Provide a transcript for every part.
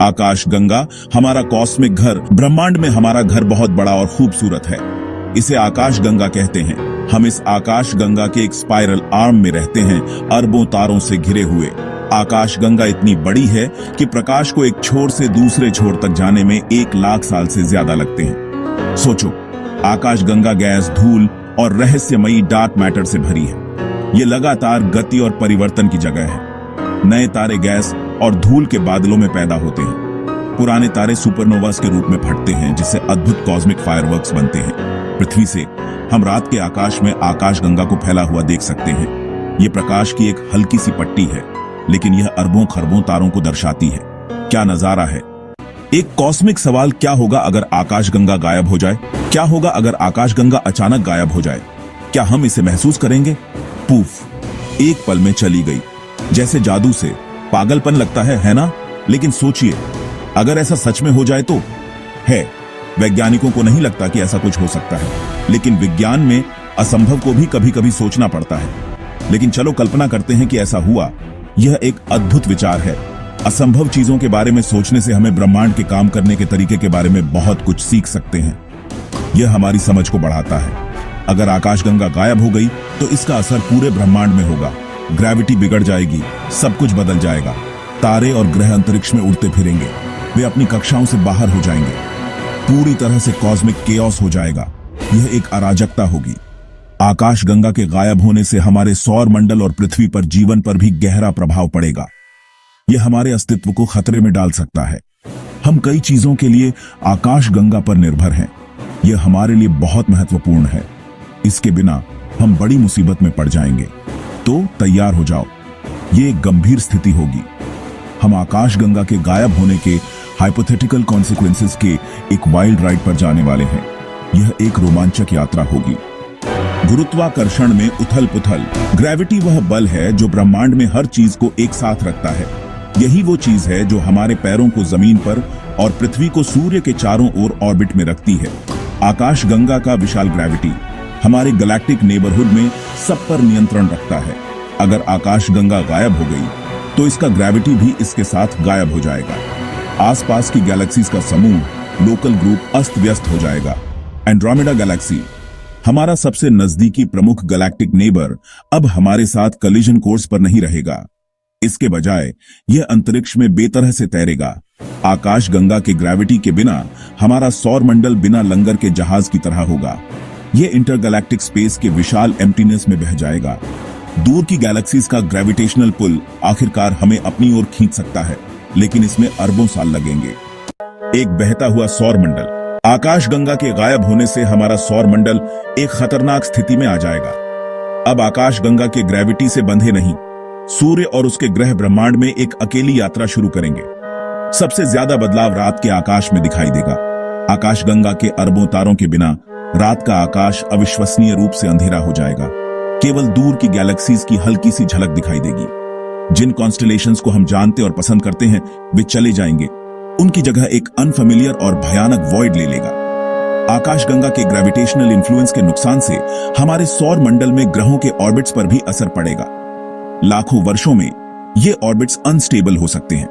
आकाश गंगा हमारा कॉस्मिक घर, ब्रह्मांड में हमारा घर बहुत बड़ा और खूबसूरत है। इसे आकाश गंगा कहते हैं। हम इस आकाश गंगा के एक स्पाइरल आर्म में रहते हैं, अरबों तारों से घिरे हुए। आकाश गंगा इतनी बड़ी है कि प्रकाश को एक छोर से दूसरे छोर तक जाने में 1,00,000 साल से ज्यादा लगते हैं। सोचो, आकाश गंगा गैस, धूल और रहस्यमयी डार्क मैटर से भरी है। ये लगातार गति और परिवर्तन की जगह है। नए तारे गैस और धूल के बादलों में पैदा होते हैं। पुराने तारे सुपरनोवास के रूप में फटते हैं, जिससे अद्भुत कॉस्मिक फायरवर्क्स बनते हैं। पृथ्वी से हम रात के आकाश में आकाश गंगा को फैला हुआ देख सकते हैं। ये प्रकाश की एक हल्की सी पट्टी है, लेकिन यह अरबों खरबों तारों को दर्शाती है। क्या नजारा है। एक कॉस्मिक सवाल, क्या होगा अगर आकाश गंगा गायब हो जाए? क्या होगा अगर आकाश गंगा अचानक गायब हो जाए? क्या हम इसे महसूस करेंगे? पूफ, एक पल में चली गई, जैसे जादू से। पागलपन लगता है ना? लेकिन सोचिए, अगर ऐसा सच में हो जाए तो? है, वैज्ञानिकों को नहीं लगता कि ऐसा कुछ हो सकता है, लेकिन विज्ञान में असंभव को भी कभी कभी सोचना पड़ता है। लेकिन चलो कल्पना करते हैं कि ऐसा हुआ। यह एक अद्भुत विचार है। असंभव चीजों के बारे में सोचने से हमें ब्रह्मांड के काम करने के तरीके के बारे में बहुत कुछ सीख सकते हैं। यह हमारी समझ को बढ़ाता है। अगर आकाशगंगा गायब हो गई तो इसका असर पूरे ब्रह्मांड में होगा। ग्रेविटी बिगड़ जाएगी, सब कुछ बदल जाएगा। तारे और ग्रह अंतरिक्ष में उड़ते फिरेंगे, वे अपनी कक्षाओं से बाहर हो जाएंगे। पूरी तरह से कॉस्मिक केओस हो जाएगा। यह एक अराजकता होगी। आकाशगंगा के गायब होने से हमारे सौर मंडल और पृथ्वी पर जीवन पर भी गहरा प्रभाव पड़ेगा। यह हमारे अस्तित्व को खतरे में डाल सकता है। हम कई चीजों के लिए आकाशगंगा पर निर्भर हैं। यह हमारे लिए बहुत महत्वपूर्ण है। इसके बिना हम बड़ी मुसीबत में पड़ जाएंगे। तो तैयार हो जाओ, ये एक गंभीर स्थिति होगी। हम आकाशगंगा के गायब होने के हाइपोथेटिकल कॉन्सिक्वेंसेस के एक वाइल्ड राइड पर जाने वाले हैं। यह एक रोमांचक यात्रा होगी। गुरुत्वाकर्षण में उथल पुथल। ग्रेविटी वह बल है जो ब्रह्मांड में हर चीज को एक साथ रखता है। यही वो चीज है जो हमारे पैरों को जमीन पर और पृथ्वी को सूर्य के चारों ओर ऑर्बिट में रखती है। आकाशगंगा का विशाल ग्रेविटी हमारे गैलेक्टिक नेबरहुड में सब पर नियंत्रण रखता है। अगर आकाशगंगा गायब हो गई तो इसका ग्रेविटी भी इसके साथ गायब हो जाएगा। आसपास की गैलेक्सीज का समूह, लोकल ग्रुप अस्त व्यस्त हो जाएगा। एंड्रोमेडा गैलेक्सी, हमारा सबसे नजदीकी प्रमुख गैलेक्टिक नेबर, अब हमारे साथ कलिजन कोर्स पर नहीं रहेगा। इसके बजाय यह अंतरिक्ष में बेतरह से तैरेगा। आकाशगंगा के ग्रेविटी के बिना हमारा सौर मंडल बिना लंगर के जहाज की तरह होगा। यह इंटरगैलेक्टिक स्पेस के विशाल एम्प्टीनेस में बह जाएगा। दूर की गैलेक्सीज का ग्रेविटेशनल पुल आखिरकार हमें अपनी ओर खींच सकता है, लेकिन इसमें अरबों साल लगेंगे। एक बहता हुआ सौर मंडल। आकाशगंगा के गायब होने से हमारा सौर मंडल एक खतरनाक स्थिति में आ जाएगा। अब आकाशगंगा के ग्रेविटी से बंधे नहीं, सूर्य और उसके ग्रह ब्रह्मांड में एक अकेली यात्रा शुरू करेंगे। सबसे ज्यादा बदलाव रात के आकाश में दिखाई देगा। आकाशगंगा के अरबों तारों के बिना रात का आकाश अविश्वसनीय रूप से अंधेरा हो जाएगा। केवल दूर की गैलेक्सीज की हल्की सी झलक दिखाई देगी। जिन कॉन्स्टेलेशंस को हम जानते और पसंद करते हैं वे चले जाएंगे। उनकी जगह एक अनफेमिलियर और भयानक वॉइड ले लेगा। आकाशगंगा के ग्रेविटेशनल इन्फ्लुएंस के नुकसान से हमारे सौर मंडल में ग्रहों के ऑर्बिट्स पर भी असर पड़ेगा। लाखों वर्षों में ये ऑर्बिट्स अनस्टेबल हो सकते हैं।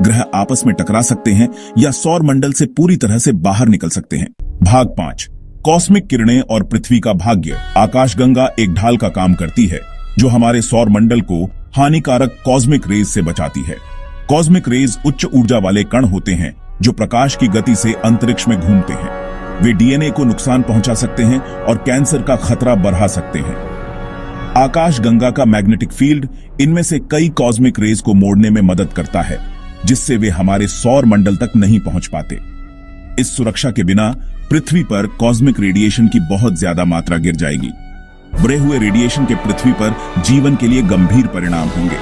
ग्रह आपस में टकरा सकते हैं या सौर मंडल से पूरी तरह से बाहर निकल सकते हैं। भाग 5, कॉस्मिक किरणें और पृथ्वी का भाग्य। आकाशगंगा एक ढाल का काम करती है जो हमारे सौर मंडल को हानिकारक कॉस्मिक रेज से बचाती है। कॉस्मिक रेज उच्च ऊर्जा वाले कण होते हैं जो प्रकाश की गति से अंतरिक्ष में घूमते हैं। वे डीएनए को नुकसान पहुंचा सकते हैं और कैंसर का खतरा बढ़ा सकते हैं। आकाशगंगा का मैग्नेटिक फील्ड इनमें से कई कॉस्मिक रेज को मोड़ने में मदद करता है, जिससे वे हमारे सौर मंडल तक नहीं पहुंच पाते। इस सुरक्षा के बिना पृथ्वी पर कॉस्मिक रेडिएशन की बहुत ज्यादा मात्रा गिर जाएगी। बुरे हुए रेडिएशन के पृथ्वी पर जीवन के लिए गंभीर परिणाम होंगे।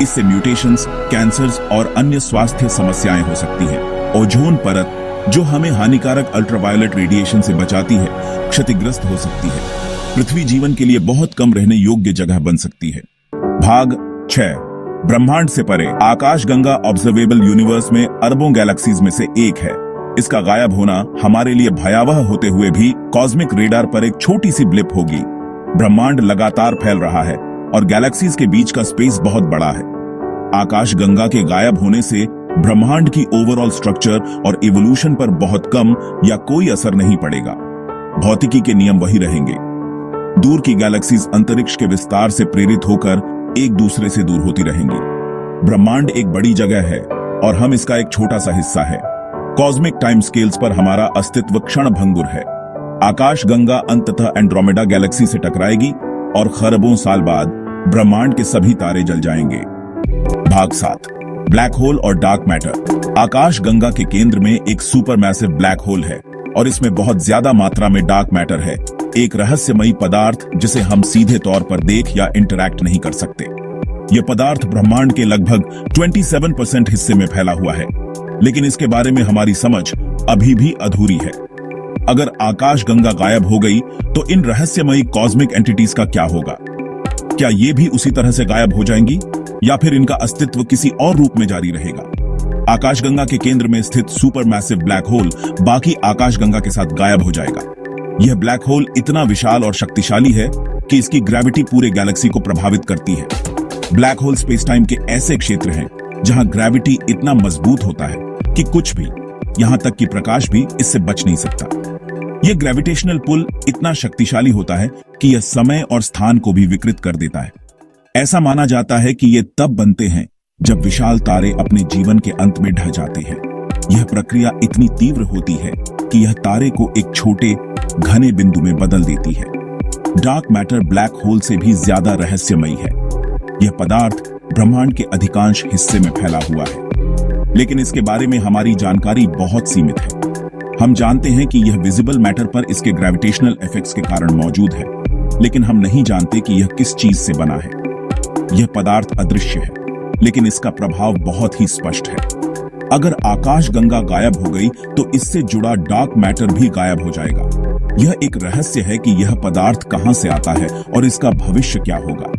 इससे म्यूटेशंस, कैंसर्स और अन्य स्वास्थ्य समस्याएं हो सकती हैं। ओजोन परत, जो हमें हानिकारक अल्ट्रावायलेट रेडिएशन से बचाती है, क्षतिग्रस्त हो सकती है। पृथ्वी जीवन के लिए बहुत कम रहने योग्य जगह बन सकती है। भाग 6, ब्रह्मांड से परे। आकाशगंगा ऑब्जर्वेबल यूनिवर्स में अरबों गैलेक्सीज में से एक है। इसका गायब होना हमारे लिए भयावह होते हुए भी कॉस्मिक रेडार पर एक छोटी सी ब्लिप होगी। ब्रह्मांड लगातार फैल रहा है और गैलेक्सीज के बीच का स्पेस बहुत बड़ा है। आकाशगंगा के गायब होने से ब्रह्मांड की ओवरऑल स्ट्रक्चर और इवोल्यूशन पर बहुत कम या कोई असर नहीं पड़ेगा। भौतिकी के नियम वही रहेंगे। दूर की गैलेक्सीज अंतरिक्ष के विस्तार से प्रेरित होकर एक दूसरे से दूर होती रहेंगी। ब्रह्मांड एक बड़ी जगह है और हम इसका एक छोटा सा हिस्सा है। कॉस्मिक टाइम स्केल्स पर हमारा अस्तित्व क्षणभंगुर है। आकाश गंगा अंततः एंड्रोमेडा गैलेक्सी से टकराएगी और खरबों साल बाद ब्रह्मांड के सभी तारे जल जाएंगे। भाग 7, ब्लैक होल और डार्क मैटर। आकाश गंगा के केंद्र में एक सुपरमैसिव ब्लैक होल है और इसमें बहुत ज्यादा मात्रा में डार्क मैटर है, एक रहस्यमयी पदार्थ जिसे हम सीधे तौर पर देख या इंटरैक्ट नहीं कर सकते। यह पदार्थ ब्रह्मांड के लगभग 27% हिस्से में फैला हुआ है, लेकिन इसके बारे में हमारी समझ अभी भी अधूरी है। अगर आकाश गंगा गायब हो गई तो इन रहस्यमयी कॉस्मिक एंटिटीज का क्या होगा? क्या ये भी उसी तरह से गायब हो जाएंगी या फिर इनका अस्तित्व किसी और रूप में जारी रहेगा? आकाशगंगा के केंद्र में स्थित सुपरमैसिव ब्लैक होल बाकी आकाशगंगा के साथ गायब हो जाएगा। यह ब्लैक होल इतना विशाल और शक्तिशाली है कि इसकी ग्रेविटी पूरे गैलेक्सी को प्रभावित करती है। ब्लैक होल स्पेस टाइम के ऐसे क्षेत्र हैं जहां ग्रेविटी इतना मजबूत होता है कि कुछ भी, यहां तक कि प्रकाश भी इससे बच नहीं सकता। यह ग्रेविटेशनल पुल इतना शक्तिशाली होता है कि यह समय और स्थान को भी विकृत कर देता है। ऐसा माना जाता है कि ये तब बनते हैं जब विशाल तारे अपने जीवन के अंत में ढह जाते हैं। यह प्रक्रिया इतनी तीव्र होती है कि यह तारे को एक छोटे घने बिंदु में बदल देती है। डार्क मैटर ब्लैक होल से भी ज्यादा रहस्यमयी है। यह पदार्थ ब्रह्मांड के अधिकांश हिस्से में फैला हुआ है, लेकिन इसके बारे में हमारी जानकारी बहुत सीमित है। हम जानते हैं कि यह विजिबल मैटर पर इसके ग्रेविटेशनल इफेक्ट्स के कारण मौजूद है, लेकिन हम नहीं जानते कि यह किस चीज से बना है। यह पदार्थ अदृश्य है, लेकिन इसका प्रभाव बहुत ही स्पष्ट है। अगर आकाश गंगा गायब हो गई तो इससे जुड़ा डार्क मैटर भी गायब हो जाएगा। यह एक रहस्य है कि यह पदार्थ कहां से आता है और इसका भविष्य क्या होगा।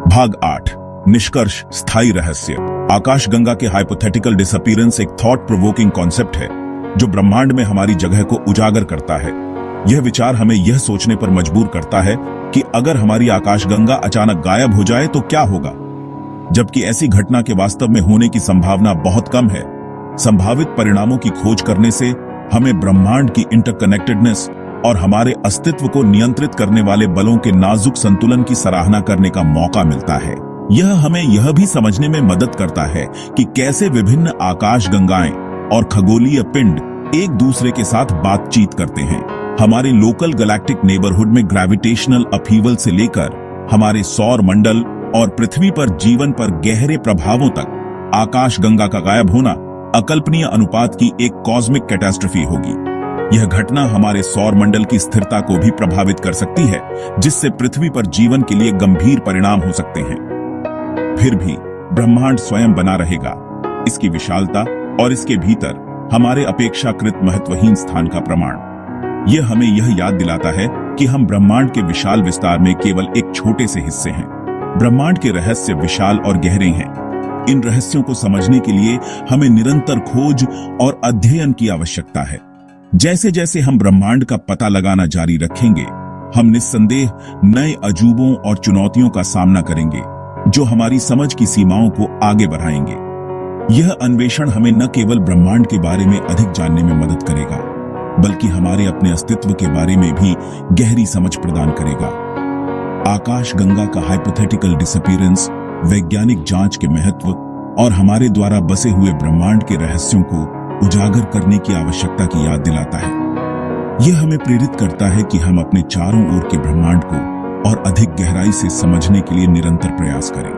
भाग 8, निष्कर्ष, स्थायी रहस्य। आकाश गंगा के हाइपोथेटिकल डिसअपीयरेंस एक थॉट प्रोवोकिंग कॉन्सेप्ट है जो ब्रह्मांड में हमारी जगह को उजागर करता है। यह विचार हमें यह सोचने पर मजबूर करता है कि अगर हमारी आकाशगंगा अचानक गायब हो जाए तो क्या होगा, जबकि ऐसी घटना के वास्तव में होने की संभावना बहुत कम है। संभावित परिणामों की खोज करने से हमें ब्रह्मांड की इंटरकनेक्टेडनेस और हमारे अस्तित्व को नियंत्रित करने वाले बलों के नाजुक संतुलन की सराहना करने का मौका मिलता है। यह हमें यह भी समझने में मदद करता है कि कैसे विभिन्न आकाशगंगाएं और खगोलीय पिंड एक दूसरे के साथ बातचीत करते हैं। हमारे लोकल गैलेक्टिक नेबरहुड में ग्रेविटेशनल अपहीवल से लेकर हमारे सौर मंडल और पृथ्वी पर जीवन पर गहरे प्रभावों तक आकाशगंगा का गायब होना अकल्पनीय अनुपात की एक कॉस्मिक कैटास्ट्रोफी होगी। यह घटना हमारे सौर मंडल की स्थिरता को भी प्रभावित कर सकती है, जिससे पृथ्वी पर जीवन के लिए गंभीर परिणाम हो सकते हैं। फिर भी ब्रह्मांड स्वयं बना रहेगा, इसकी विशालता और इसके भीतर हमारे अपेक्षाकृत महत्वहीन स्थान का प्रमाण। यह हमें यह याद दिलाता है कि हम ब्रह्मांड के विशाल विस्तार में केवल एक छोटे से हिस्से हैं। ब्रह्मांड के रहस्य विशाल और गहरे हैं। इन रहस्यों को समझने के लिए हमें निरंतर खोज और अध्ययन की आवश्यकता है। जैसे जैसे हम ब्रह्मांड का पता लगाना जारी रखेंगे, हम निस्संदेह नए अजूबों और चुनौतियों का सामना करेंगे जो हमारी समझ की सीमाओं को आगे बढ़ाएंगे। यह अन्वेषण हमें न केवल ब्रह्मांड के बारे में अधिक जानने में मदद करेगा, बल्कि हमारे अपने अस्तित्व के बारे में भी गहरी समझ प्रदान करेगा। आकाशगंगा का हाइपोथेटिकल डिसअपीयरेंस वैज्ञानिक जांच के महत्व और हमारे द्वारा बसे हुए ब्रह्मांड के रहस्यों को उजागर करने की आवश्यकता की याद दिलाता है। यह हमें प्रेरित करता है कि हम अपने चारों ओर के ब्रह्मांड को और अधिक गहराई से समझने के लिए निरंतर प्रयास करें।